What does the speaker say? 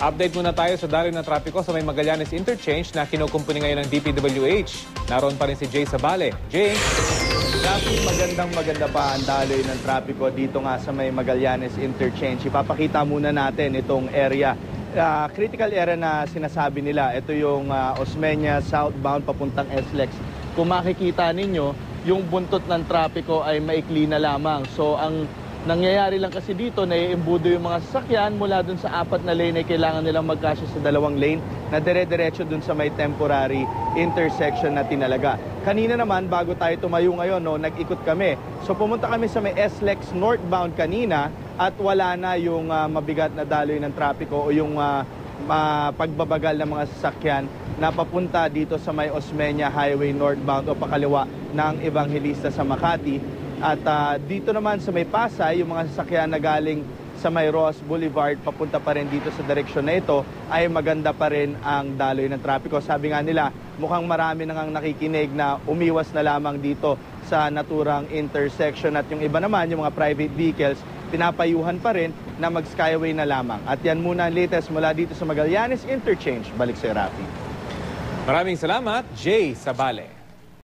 Update muna tayo sa daloy ng trapiko sa may Magallanes Interchange na kinukumpuni ngayon ng DPWH. Naroon pa rin si Jay Sabale. Jay? Rafi, maganda pa ang daloy ng trapiko dito nga sa may Magallanes Interchange. Ipapakita muna natin itong area. Critical area na sinasabi nila, ito yung Osmeña southbound papuntang SLEX. Kung makikita ninyo, yung buntot ng trapiko ay maikli na lamang. So ang nangyayari lang kasi dito, naiimbudo yung mga sasakyan mula dun sa 4 na lane ay kailangan nilang magkasya sa 2 lane na dire-diretso dun sa may temporary intersection na tinalaga. Kanina naman, bago tayo tumayo ngayon, nag-ikot kami. So pumunta kami sa may SLEX northbound kanina at wala na yung mabigat na daloy ng trapiko o yung pagbabagal ng mga sasakyan na papunta dito sa may Osmeña Highway northbound o pakaliwa ng Evangelista sa Makati. At dito naman sa may Pasay, yung mga sasakyan na galing sa may Ross Boulevard papunta pa rin dito sa direksyon na ito ay maganda pa rin ang daloy ng trapiko. Sabi nga nila, mukhang marami nang nakikinig na umiwas na lamang dito sa naturang intersection. At yung iba naman, yung mga private vehicles, pinapayuhan pa rin na mag-skyway na lamang. At yan muna ang latest mula dito sa Magallanes Interchange. Balik sa Rafi. Maraming salamat, Jay Sabale.